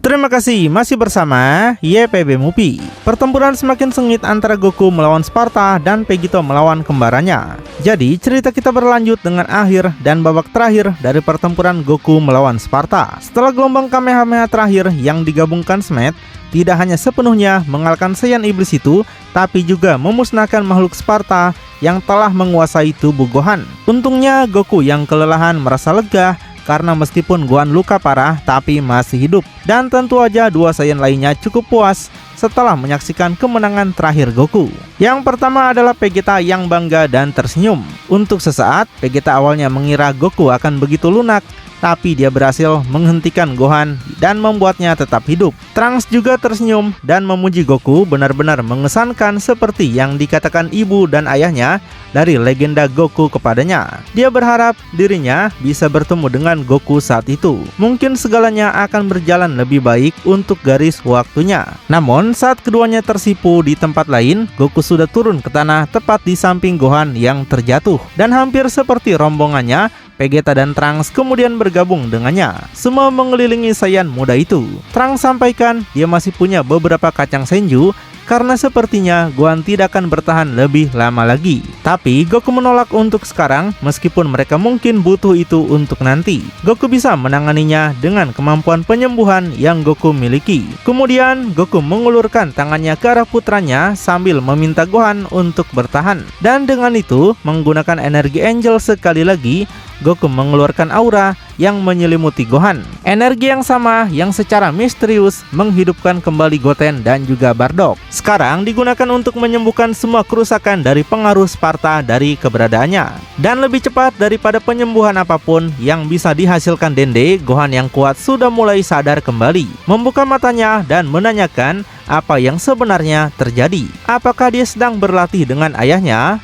Terima kasih masih bersama YPB Movie. Pertempuran semakin sengit antara Goku melawan Sparta dan Vegito melawan kembarannya. Jadi cerita kita berlanjut dengan akhir dan babak terakhir dari pertempuran Goku melawan Sparta. Setelah gelombang Kamehameha terakhir yang digabungkan Smet tidak hanya sepenuhnya mengalahkan Saiyan Iblis itu, tapi juga memusnahkan makhluk Sparta yang telah menguasai tubuh Gohan. Untungnya Goku yang kelelahan merasa lega karena meskipun Gohan luka parah tapi masih hidup. Dan tentu aja dua Saiyan lainnya cukup puas setelah menyaksikan kemenangan terakhir Goku. Yang pertama adalah Vegeta yang bangga dan tersenyum. Untuk sesaat Vegeta awalnya mengira Goku akan begitu lunak, tapi dia berhasil menghentikan Gohan dan membuatnya tetap hidup. Trunks juga tersenyum dan memuji Goku benar-benar mengesankan seperti yang dikatakan ibu dan ayahnya dari legenda Goku kepadanya. Dia berharap dirinya bisa bertemu dengan Goku saat itu. Mungkin segalanya akan berjalan lebih baik untuk garis waktunya. Namun saat keduanya tersipu di tempat lain, Goku sudah turun ke tanah tepat di samping Gohan yang terjatuh. Dan hampir seperti rombongannya, Vegeta dan Trunks kemudian bergabung dengannya. Semua mengelilingi Saiyan muda itu. Trunks sampaikan dia masih punya beberapa kacang Senju karena sepertinya Gohan tidak akan bertahan lebih lama lagi. Tapi Goku menolak untuk sekarang meskipun mereka mungkin butuh itu untuk nanti. Goku bisa menanganinya dengan kemampuan penyembuhan yang Goku miliki. Kemudian Goku mengulurkan tangannya ke arah putranya sambil meminta Gohan untuk bertahan. Dan dengan itu menggunakan energi Angel sekali lagi, Goku mengeluarkan aura yang menyelimuti Gohan. Energi yang sama yang secara misterius menghidupkan kembali Goten dan juga Bardock. Sekarang digunakan untuk menyembuhkan semua kerusakan dari pengaruh Sparta dari keberadaannya. Dan lebih cepat daripada penyembuhan apapun yang bisa dihasilkan Dende, Gohan yang kuat sudah mulai sadar kembali. Membuka matanya dan menanyakan apa yang sebenarnya terjadi. Apakah dia sedang berlatih dengan ayahnya?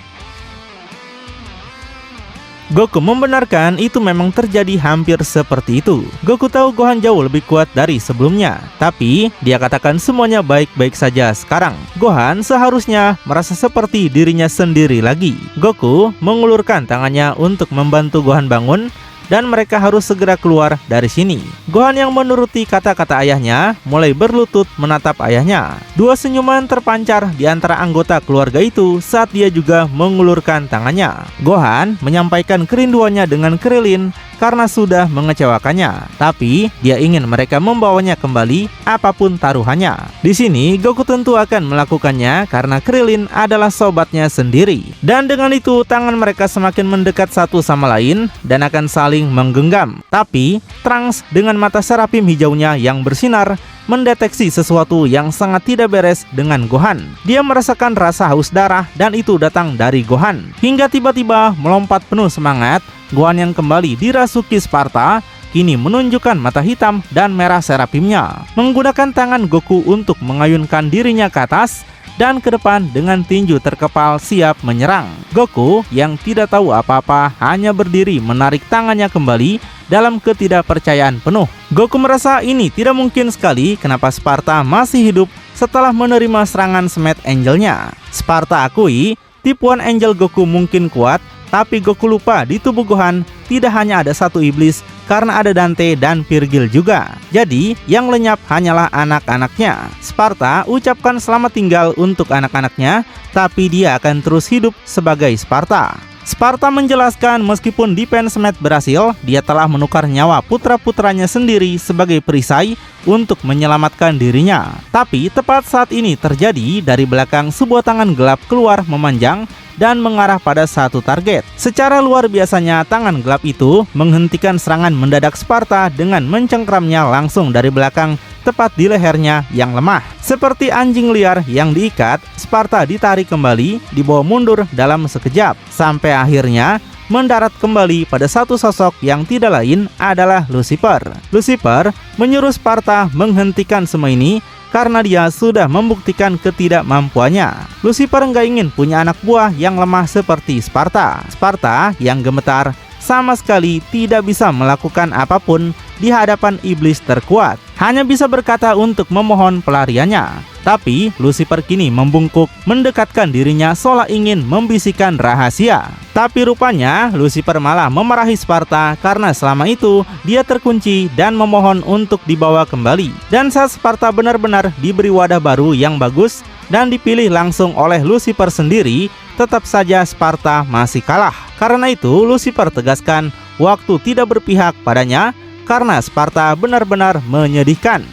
Goku membenarkan itu memang terjadi hampir seperti itu. Goku tahu Gohan jauh lebih kuat dari sebelumnya, tapi dia katakan semuanya baik-baik saja sekarang. Gohan seharusnya merasa seperti dirinya sendiri lagi. Goku mengulurkan tangannya untuk membantu Gohan bangun, dan mereka harus segera keluar dari sini. Gohan yang menuruti kata-kata ayahnya mulai berlutut menatap ayahnya. Dua senyuman terpancar di antara anggota keluarga itu saat dia juga mengulurkan tangannya. Gohan menyampaikan kerinduannya dengan Krillin karena sudah mengecewakannya, tapi dia ingin mereka membawanya kembali apapun taruhannya. Di sini Goku tentu akan melakukannya karena Krillin adalah sobatnya sendiri. Dan dengan itu tangan mereka semakin mendekat satu sama lain dan akan saling menggenggam. Tapi Trunks dengan mata serapim hijaunya yang bersinar mendeteksi sesuatu yang sangat tidak beres dengan Gohan. Dia merasakan rasa haus darah dan itu datang dari Gohan. Hingga tiba-tiba melompat penuh semangat, Gohan yang kembali dirasuki Sparta kini menunjukkan mata hitam dan merah serapimnya. Menggunakan tangan Goku untuk mengayunkan dirinya ke atas dan ke depan dengan tinju terkepal siap menyerang. Goku yang tidak tahu apa-apa hanya berdiri menarik tangannya kembali dalam ketidakpercayaan penuh. Goku merasa ini tidak mungkin sekali kenapa Sparta masih hidup setelah menerima serangan Smet Angelnya. Sparta akui tipuan Angel Goku mungkin kuat, tapi Goku lupa di tubuh Gohan tidak hanya ada satu iblis karena ada Dante dan Virgil juga. Jadi yang lenyap hanyalah anak-anaknya. Sparta ucapkan selamat tinggal untuk anak-anaknya, tapi dia akan terus hidup sebagai Sparta. Sparta menjelaskan meskipun Defense Smet berhasil, dia telah menukar nyawa putra-putranya sendiri sebagai perisai untuk menyelamatkan dirinya. Tapi tepat saat ini terjadi, dari belakang sebuah tangan gelap keluar memanjang dan mengarah pada satu target. Secara luar biasanya tangan gelap itu menghentikan serangan mendadak Sparta dengan mencengkramnya langsung dari belakang tepat di lehernya yang lemah. Seperti anjing liar yang diikat, Sparta ditarik kembali, dibawa mundur dalam sekejap, sampai akhirnya mendarat kembali pada satu sosok yang tidak lain adalah Lucifer. Lucifer menyuruh Sparta menghentikan semua ini karena dia sudah membuktikan ketidakmampuannya. Lucifer nggak ingin punya anak buah yang lemah seperti Sparta. Sparta yang gemetar sama sekali tidak bisa melakukan apapun di hadapan iblis terkuat. hanya bisa berkata untuk memohon pelariannya. Tapi Lucifer kini membungkuk mendekatkan dirinya seolah ingin membisikkan rahasia. Tapi rupanya Lucifer malah memarahi Sparta karena selama itu dia terkunci dan memohon untuk dibawa kembali. Dan saat Sparta benar-benar diberi wadah baru yang bagus dan dipilih langsung oleh Lucifer sendiri, tetap saja Sparta masih kalah. Karena itu Lucifer tegaskan waktu tidak berpihak padanya karena Sparta benar-benar menyedihkan.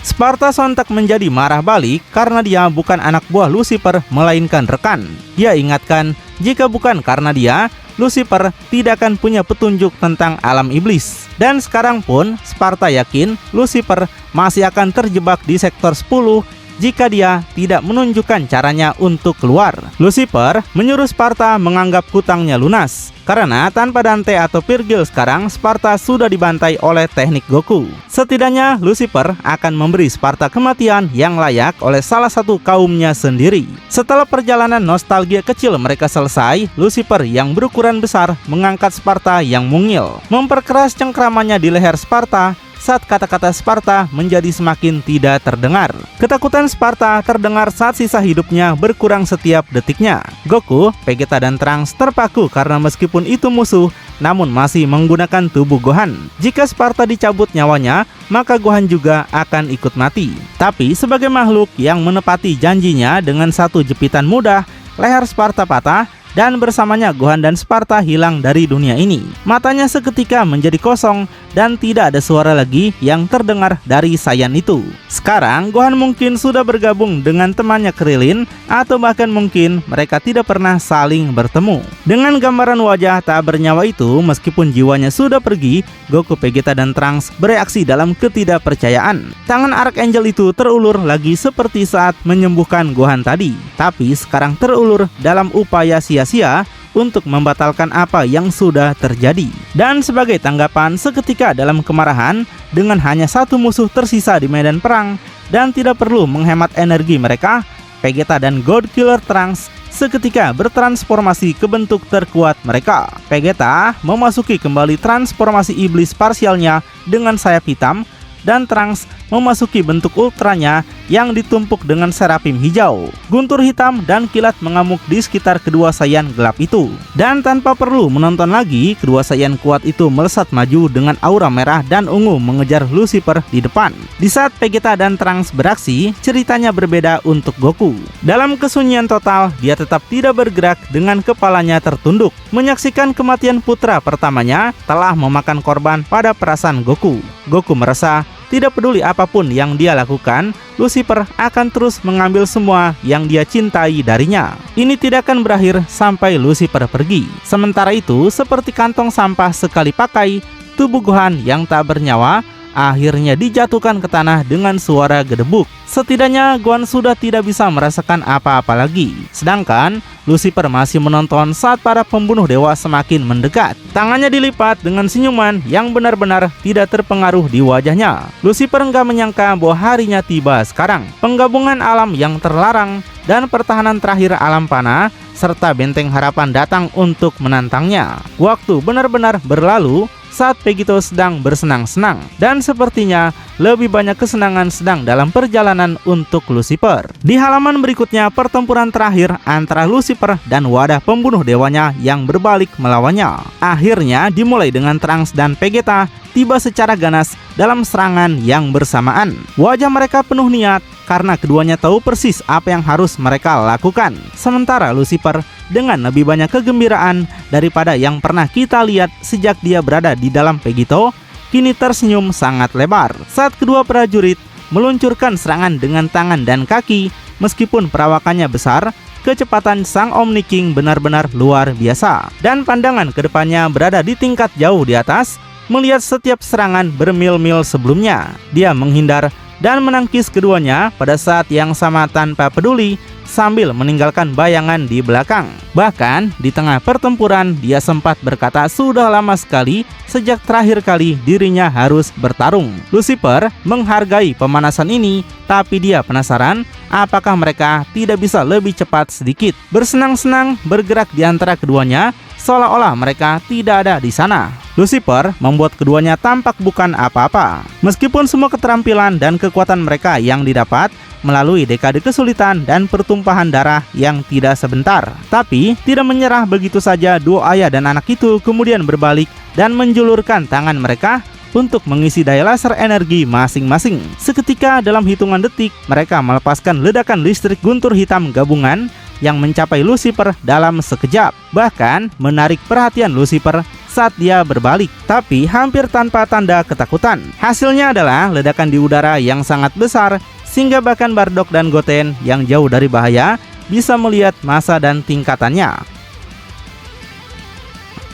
Sparta sontak menjadi marah balik karena dia bukan anak buah Lucifer melainkan rekan. Dia ingatkan jika bukan karena dia, Lucifer tidak akan punya petunjuk tentang alam iblis. Dan sekarang pun Sparta yakin Lucifer masih akan terjebak di sektor 10 jika dia tidak menunjukkan caranya untuk keluar. Lucifer menyuruh Sparta menganggap hutangnya lunas. Karena tanpa Dante atau Virgil sekarang Sparta sudah dibantai oleh teknik Goku. Setidaknya Lucifer akan memberi Sparta kematian yang layak oleh salah satu kaumnya sendiri. Setelah perjalanan nostalgia kecil mereka selesai, Lucifer yang berukuran besar mengangkat Sparta yang mungil, memperkeras cengkramannya di leher Sparta saat kata-kata Sparta menjadi semakin tidak terdengar. Ketakutan Sparta terdengar saat sisa hidupnya berkurang setiap detiknya. Goku, Vegeta, dan Trunks terpaku karena meskipun itu musuh, namun masih menggunakan tubuh Gohan. Jika Sparta dicabut nyawanya, maka Gohan juga akan ikut mati. Tapi sebagai makhluk yang menepati janjinya dengan satu jepitan mudah, leher Sparta patah dan bersamanya Gohan dan Sparta hilang dari dunia ini. Matanya seketika menjadi kosong dan tidak ada suara lagi yang terdengar dari Saiyan itu. Sekarang Gohan mungkin sudah bergabung dengan temannya Krillin, atau bahkan mungkin mereka tidak pernah saling bertemu. Dengan gambaran wajah tak bernyawa itu, meskipun jiwanya sudah pergi, Goku, Vegeta, dan Trunks bereaksi dalam ketidakpercayaan. Tangan Archangel itu terulur lagi seperti saat menyembuhkan Gohan tadi, tapi sekarang terulur dalam upaya sia-sia untuk membatalkan apa yang sudah terjadi. Dan sebagai tanggapan, seketika dalam kemarahan, dengan hanya satu musuh tersisa di medan perang dan tidak perlu menghemat energi mereka, Vegeta dan God Killer Trunks seketika bertransformasi ke bentuk terkuat mereka. Vegeta memasuki kembali transformasi iblis parsialnya dengan sayap hitam, dan Trunks memasuki bentuk ultranya yang ditumpuk dengan serafim hijau. Guntur hitam dan kilat mengamuk di sekitar kedua Saiyan gelap itu. Dan tanpa perlu menonton lagi, kedua Saiyan kuat itu melesat maju dengan aura merah dan ungu mengejar Lucifer di depan. Di saat Vegeta dan Trunks beraksi, ceritanya berbeda untuk Goku. Dalam kesunyian total, dia tetap tidak bergerak dengan kepalanya tertunduk, menyaksikan kematian putra pertamanya telah memakan korban pada perasaan Goku. Goku merasa tidak peduli apapun yang dia lakukan, Lucifer akan terus mengambil semua yang dia cintai darinya. Ini tidak akan berakhir sampai Lucifer pergi. Sementara itu, seperti kantong sampah sekali pakai, tubuh Gohan yang tak bernyawa akhirnya dijatuhkan ke tanah dengan suara gedebuk. Setidaknya Gohan sudah tidak bisa merasakan apa-apa lagi. Sedangkan Lucifer masih menonton saat para pembunuh dewa semakin mendekat. Tangannya dilipat dengan senyuman yang benar-benar tidak terpengaruh di wajahnya. Lucifer enggak menyangka bahwa harinya tiba sekarang. Penggabungan alam yang terlarang dan pertahanan terakhir alam panah serta benteng harapan datang untuk menantangnya. Waktu benar-benar berlalu saat Vegito sedang bersenang-senang, dan sepertinya lebih banyak kesenangan sedang dalam perjalanan untuk Lucifer. Di halaman berikutnya, pertempuran terakhir antara Lucifer dan wadah pembunuh dewanya yang berbalik melawannya akhirnya dimulai dengan Trunks dan Vegeta tiba secara ganas dalam serangan yang bersamaan. Wajah mereka penuh niat karena keduanya tahu persis apa yang harus mereka lakukan. Sementara Lucifer dengan lebih banyak kegembiraan daripada yang pernah kita lihat sejak dia berada di dalam Vegito, kini tersenyum sangat lebar saat kedua prajurit meluncurkan serangan dengan tangan dan kaki. Meskipun perawakannya besar, kecepatan sang Omni King benar-benar luar biasa, dan pandangan kedepannya berada di tingkat jauh di atas, melihat setiap serangan bermil-mil sebelumnya. Dia menghindar dan menangkis keduanya pada saat yang sama tanpa peduli, sambil meninggalkan bayangan di belakang. Bahkan di tengah pertempuran dia sempat berkata sudah lama sekali sejak terakhir kali dirinya harus bertarung. Lucifer menghargai pemanasan ini, tapi dia penasaran apakah mereka tidak bisa lebih cepat sedikit. Bersenang-senang bergerak di antara keduanya seolah-olah mereka tidak ada di sana. Lucifer membuat keduanya tampak bukan apa-apa. Meskipun semua keterampilan dan kekuatan mereka yang didapat melalui dekade kesulitan dan pertumpahan darah yang tidak sebentar, tapi tidak menyerah begitu saja, dua ayah dan anak itu kemudian berbalik dan menjulurkan tangan mereka untuk mengisi daya laser energi masing-masing. Seketika dalam hitungan detik, mereka melepaskan ledakan listrik guntur hitam gabungan yang mencapai Lucifer dalam sekejap, bahkan menarik perhatian Lucifer saat dia berbalik, tapi hampir tanpa tanda ketakutan. Hasilnya adalah ledakan di udara yang sangat besar, sehingga bahkan Bardock dan Goten yang jauh dari bahaya bisa melihat massa dan tingkatannya.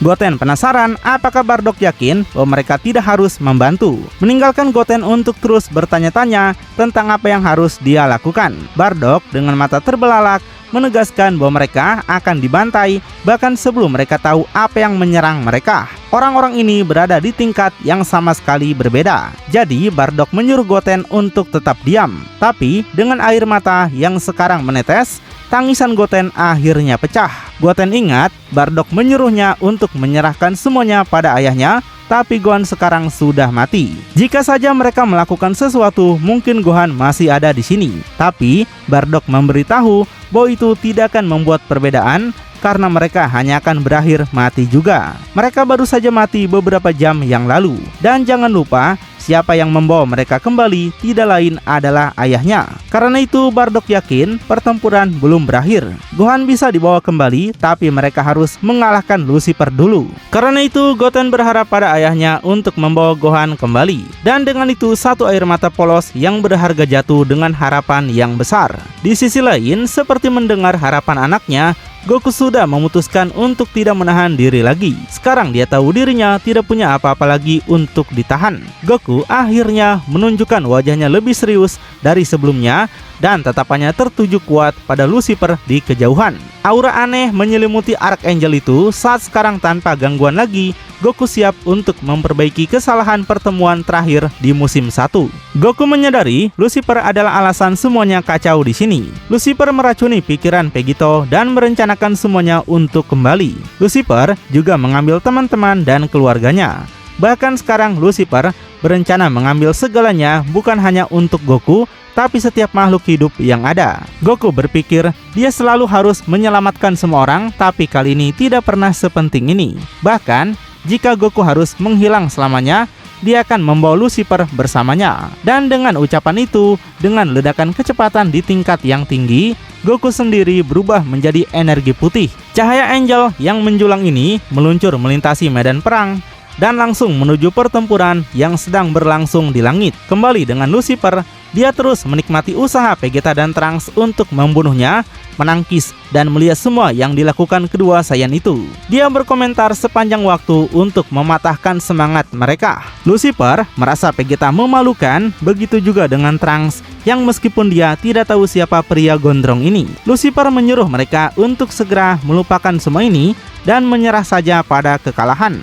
Goten penasaran apakah Bardock yakin bahwa mereka tidak harus membantu, meninggalkan Goten untuk terus bertanya-tanya tentang apa yang harus dia lakukan. Bardock dengan mata terbelalak menegaskan bahwa mereka akan dibantai bahkan sebelum mereka tahu apa yang menyerang mereka. Orang-orang ini berada di tingkat yang sama sekali berbeda. Jadi Bardock menyuruh Goten untuk tetap diam. Tapi dengan air mata yang sekarang menetes, tangisan Goten akhirnya pecah. Goten ingat Bardock menyuruhnya untuk menyerahkan semuanya pada ayahnya, tapi Gohan sekarang sudah mati. Jika saja mereka melakukan sesuatu, mungkin Gohan masih ada di sini. Tapi Bardock memberitahu bahwa itu tidak akan membuat perbedaan karena mereka hanya akan berakhir mati juga. Mereka baru saja mati beberapa jam yang lalu. Dan jangan lupa, siapa yang membawa mereka kembali tidak lain adalah ayahnya. Karena itu Bardock yakin pertempuran belum berakhir. Gohan bisa dibawa kembali, tapi mereka harus mengalahkan Lucifer dulu. Karena itu Goten berharap pada ayahnya untuk membawa Gohan kembali. Dan dengan itu satu air mata polos yang berharga jatuh dengan harapan yang besar. Di sisi lain, seperti mendengar harapan anaknya, Goku sudah memutuskan untuk tidak menahan diri lagi. Sekarang dia tahu dirinya tidak punya apa-apa lagi untuk ditahan. Goku akhirnya menunjukkan wajahnya lebih serius dari sebelumnya dan tatapannya tertuju kuat pada Lucifer di kejauhan. Aura aneh menyelimuti Archangel itu saat sekarang tanpa gangguan lagi. Goku siap untuk memperbaiki kesalahan pertemuan terakhir di musim 1. Goku menyadari Lucifer adalah alasan semuanya kacau di sini. Lucifer meracuni pikiran Vegito dan merencanakan semuanya untuk kembali. Lucifer juga mengambil teman-teman dan keluarganya. Bahkan sekarang Lucifer berencana mengambil segalanya bukan hanya untuk Goku, tapi setiap makhluk hidup yang ada. Goku berpikir dia selalu harus menyelamatkan semua orang, tapi kali ini tidak pernah sepenting ini. Bahkan jika Goku harus menghilang selamanya, dia akan membawa Lucifer bersamanya. Dan dengan ucapan itu, dengan ledakan kecepatan di tingkat yang tinggi, Goku sendiri berubah menjadi energi putih. Cahaya Angel yang menjulang ini meluncur melintasi medan perang dan langsung menuju pertempuran yang sedang berlangsung di langit. Kembali dengan Lucifer, dia terus menikmati usaha Vegeta dan Trunks untuk membunuhnya, menangkis dan melihat semua yang dilakukan kedua Saiyan itu. Dia berkomentar sepanjang waktu untuk mematahkan semangat mereka. Lucifer merasa Vegeta memalukan, begitu juga dengan Trunks yang meskipun dia tidak tahu siapa pria gondrong ini. Lucifer menyuruh mereka untuk segera melupakan semua ini dan menyerah saja pada kekalahan.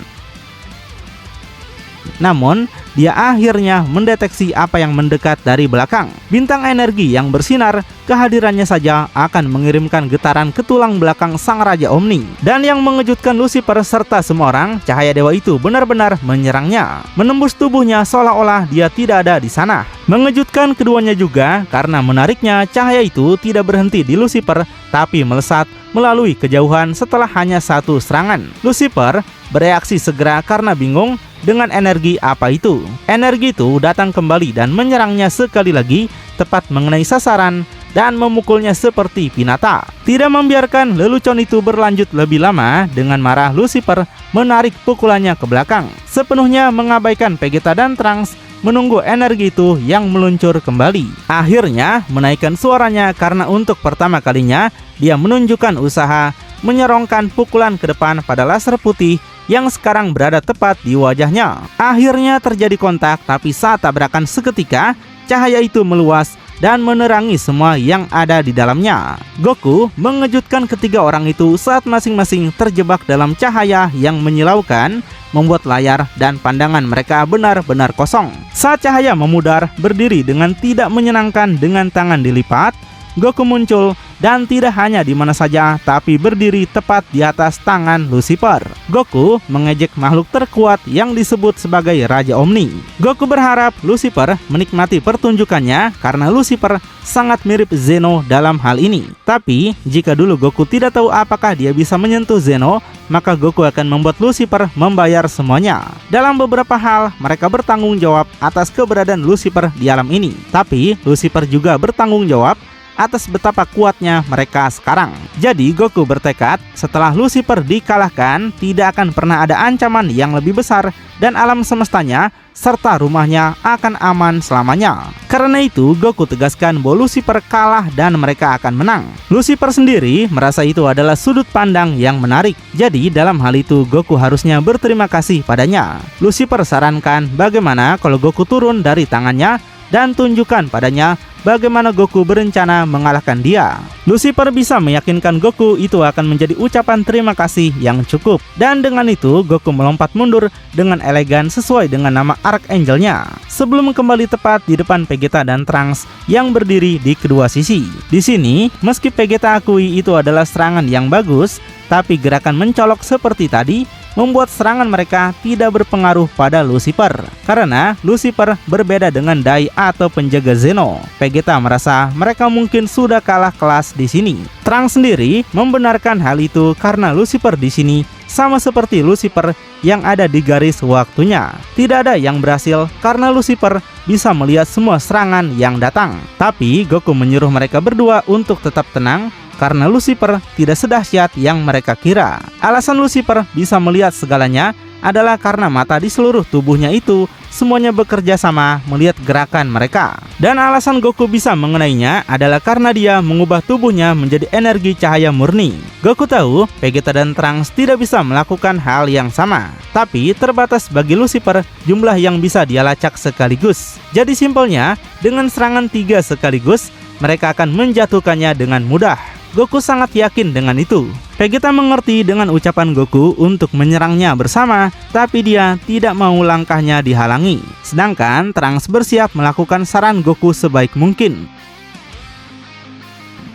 Namun, dia akhirnya mendeteksi apa yang mendekat dari belakang. Bintang energi yang bersinar, kehadirannya saja akan mengirimkan getaran ke tulang belakang sang Raja Omni. Dan yang mengejutkan Lucifer serta semua orang, cahaya dewa itu benar-benar menyerangnya, menembus tubuhnya seolah-olah dia tidak ada di sana. Mengejutkan keduanya juga karena menariknya cahaya itu tidak berhenti di Lucifer, tapi melesat melalui kejauhan setelah hanya satu serangan. Lucifer bereaksi segera karena bingung dengan energi apa itu. Energi itu datang kembali dan menyerangnya sekali lagi, tepat mengenai sasaran dan memukulnya seperti pinata. Tidak membiarkan lelucon itu berlanjut lebih lama, dengan marah Lucifer menarik pukulannya ke belakang, sepenuhnya mengabaikan Vegeta dan Trunks menunggu energi itu yang meluncur kembali. Akhirnya menaikkan suaranya karena untuk pertama kalinya dia menunjukkan usaha menyerongkan pukulan ke depan pada laser putih yang sekarang berada tepat di wajahnya. Akhirnya terjadi kontak, tapi saat tabrakan seketika, cahaya itu meluas dan menerangi semua yang ada di dalamnya. Goku mengejutkan ketiga orang itu saat masing-masing terjebak dalam cahaya yang menyilaukan, membuat layar dan pandangan mereka benar-benar kosong. Saat cahaya memudar, berdiri dengan tidak menyenangkan dengan tangan dilipat, Goku muncul dan tidak hanya di mana saja, tapi berdiri tepat di atas tangan Lucifer. Goku mengejek makhluk terkuat yang disebut sebagai Raja Omni. Goku berharap Lucifer menikmati pertunjukannya karena Lucifer sangat mirip Zeno dalam hal ini. Tapi jika dulu Goku tidak tahu apakah dia bisa menyentuh Zeno, maka Goku akan membuat Lucifer membayar semuanya. Dalam beberapa hal, mereka bertanggung jawab atas keberadaan Lucifer di alam ini. Tapi Lucifer juga bertanggung jawab atas betapa kuatnya mereka sekarang. Jadi Goku bertekad setelah Lucifer dikalahkan, tidak akan pernah ada ancaman yang lebih besar dan alam semestanya serta rumahnya akan aman selamanya. Karena itu Goku tegaskan bahwa Lucifer kalah dan mereka akan menang. Lucifer sendiri merasa itu adalah sudut pandang yang menarik. Jadi dalam hal itu Goku harusnya berterima kasih padanya. Lucifer sarankan bagaimana kalau Goku turun dari tangannya dan tunjukkan padanya bagaimana Goku berencana mengalahkan dia. Lucifer bisa meyakinkan Goku itu akan menjadi ucapan terima kasih yang cukup. Dan dengan itu Goku melompat mundur dengan elegan sesuai dengan nama Archangel-nya, sebelum kembali tepat di depan Vegeta dan Trunks yang berdiri di kedua sisi. Di sini, meski Vegeta akui itu adalah serangan yang bagus, tapi gerakan mencolok seperti tadi membuat serangan mereka tidak berpengaruh pada Lucifer. Karena Lucifer berbeda dengan Dai atau penjaga Zeno. Vegeta merasa mereka mungkin sudah kalah kelas di sini. Trunks sendiri membenarkan hal itu karena Lucifer di sini sama seperti Lucifer yang ada di garis waktunya. Tidak ada yang berhasil karena Lucifer bisa melihat semua serangan yang datang. Tapi Goku menyuruh mereka berdua untuk tetap tenang karena Lucifer tidak sedahsyat yang mereka kira. Alasan Lucifer bisa melihat segalanya adalah karena mata di seluruh tubuhnya itu semuanya bekerja sama melihat gerakan mereka. Dan alasan Goku bisa mengenainya adalah karena dia mengubah tubuhnya menjadi energi cahaya murni. Goku tahu Vegeta dan Trunks tidak bisa melakukan hal yang sama, tapi terbatas bagi Lucifer jumlah yang bisa dia lacak sekaligus. Jadi simpelnya, dengan serangan 3 sekaligus, mereka akan menjatuhkannya dengan mudah. Goku sangat yakin dengan itu. Vegeta mengerti dengan ucapan Goku untuk menyerangnya bersama, tapi dia tidak mau langkahnya dihalangi. Sedangkan Trunks bersiap melakukan saran Goku sebaik mungkin.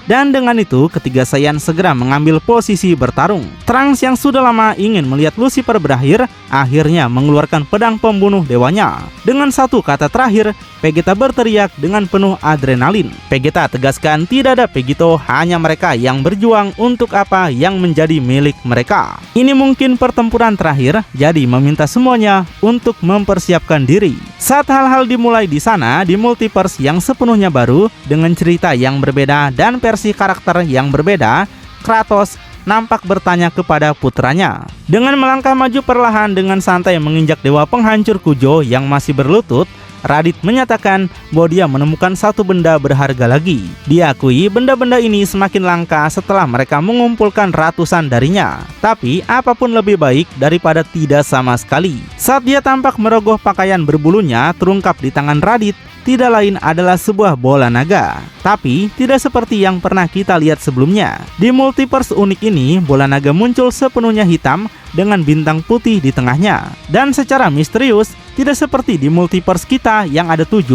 Dan dengan itu ketiga Saiyan segera mengambil posisi bertarung. Trunks yang sudah lama ingin melihat Lucifer berakhir, akhirnya mengeluarkan pedang pembunuh dewanya. Dengan satu kata terakhir, Vegeta berteriak dengan penuh adrenalin. Vegeta tegaskan tidak ada Vegito, hanya mereka yang berjuang untuk apa yang menjadi milik mereka. Ini mungkin pertempuran terakhir, jadi meminta semuanya untuk mempersiapkan diri. Saat hal-hal dimulai di sana, di multiverse yang sepenuhnya baru, dengan cerita yang berbeda dan versi karakter yang berbeda, Kratos nampak bertanya kepada putranya. Dengan melangkah maju perlahan dengan santai menginjak dewa penghancur Kujo yang masih berlutut, Raditz menyatakan bahwa dia menemukan satu benda berharga lagi. Diakui benda-benda ini semakin langka setelah mereka mengumpulkan ratusan darinya. Tapi apapun lebih baik daripada tidak sama sekali. Saat dia tampak merogoh pakaian berbulunya terungkap di tangan Raditz, tidak lain adalah sebuah bola naga. Tapi tidak seperti yang pernah kita lihat sebelumnya. Di multiverse unik ini, bola naga muncul sepenuhnya hitam dengan bintang putih di tengahnya. Dan secara misterius, tidak seperti di multiverse kita yang ada 7,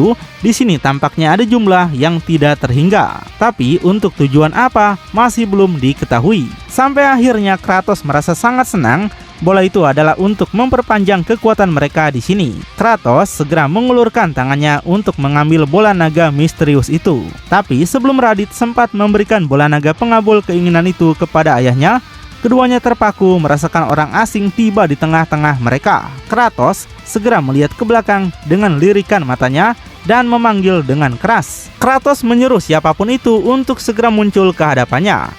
di sini tampaknya ada jumlah yang tidak terhingga. Tapi untuk tujuan apa masih belum diketahui. Sampai akhirnya Kratos merasa sangat senang. Bola itu adalah untuk memperpanjang kekuatan mereka di sini. Kratos segera mengulurkan tangannya untuk mengambil bola naga misterius itu. Tapi sebelum Raditz sempat memberikan bola naga pengabul keinginan itu kepada ayahnya, keduanya terpaku merasakan orang asing tiba di tengah-tengah mereka. Kratos segera melihat ke belakang dengan lirikan matanya dan memanggil dengan keras. Kratos menyuruh siapapun itu untuk segera muncul ke hadapannya.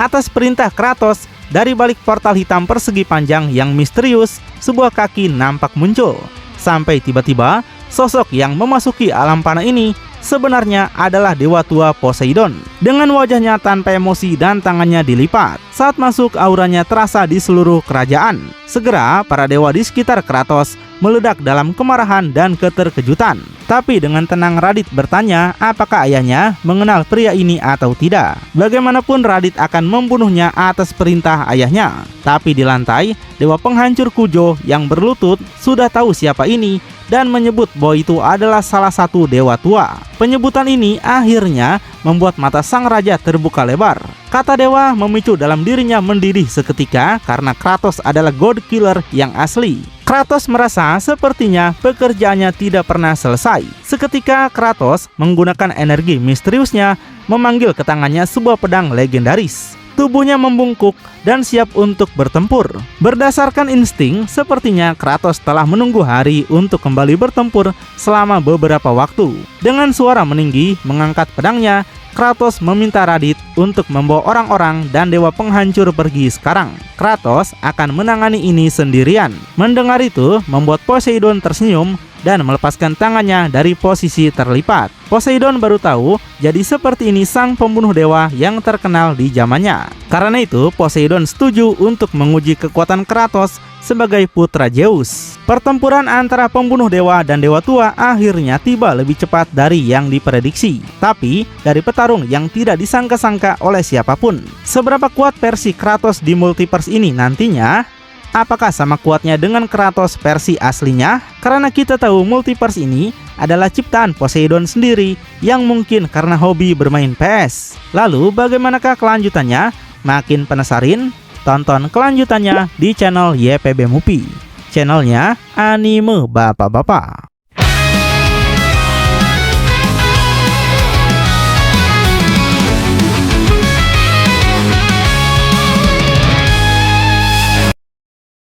Atas perintah Kratos, dari balik portal hitam persegi panjang yang misterius, sebuah kaki nampak muncul. Sampai tiba-tiba, sosok yang memasuki alam panah ini sebenarnya adalah dewa tua Poseidon. Dengan wajahnya tanpa emosi dan tangannya dilipat. Saat masuk, auranya terasa di seluruh kerajaan. Segera, para dewa di sekitar Kratos meledak dalam kemarahan dan keterkejutan. Tapi dengan tenang Raditz bertanya apakah ayahnya mengenal pria ini atau tidak. Bagaimanapun Raditz akan membunuhnya atas perintah ayahnya. Tapi di lantai, dewa penghancur Kujo yang berlutut sudah tahu siapa ini dan menyebut bahwa itu adalah salah satu dewa tua. Penyebutan ini akhirnya membuat mata sang raja terbuka lebar. Kata dewa memicu dalam dirinya mendidih seketika karena Kratos adalah God Killer yang asli. Kratos merasa sepertinya pekerjaannya tidak pernah selesai. Seketika Kratos menggunakan energi misteriusnya memanggil ke tangannya sebuah pedang legendaris. Tubuhnya membungkuk dan siap untuk bertempur. Berdasarkan insting, sepertinya Kratos telah menunggu hari untuk kembali bertempur selama beberapa waktu. Dengan suara meninggi mengangkat pedangnya, Kratos meminta Raditz untuk membawa orang-orang dan dewa penghancur pergi sekarang. Kratos akan menangani ini sendirian. Mendengar itu membuat Poseidon tersenyum dan melepaskan tangannya dari posisi terlipat. Poseidon baru tahu jadi seperti ini sang pembunuh dewa yang terkenal di zamannya. Karena itu Poseidon setuju untuk menguji kekuatan Kratos sebagai putra Zeus. Pertempuran antara pembunuh dewa dan dewa tua akhirnya tiba lebih cepat dari yang diprediksi. Tapi dari petarung yang tidak disangka-sangka oleh siapapun. Seberapa kuat versi Kratos di multiverse ini nantinya? Apakah sama kuatnya dengan Kratos versi aslinya? Karena kita tahu multiverse ini adalah ciptaan Poseidon sendiri yang mungkin karena hobi bermain PS. Lalu bagaimanakah kelanjutannya? Makin penasaran? Tonton kelanjutannya di channel YPB Movie, channelnya anime bapak-bapak.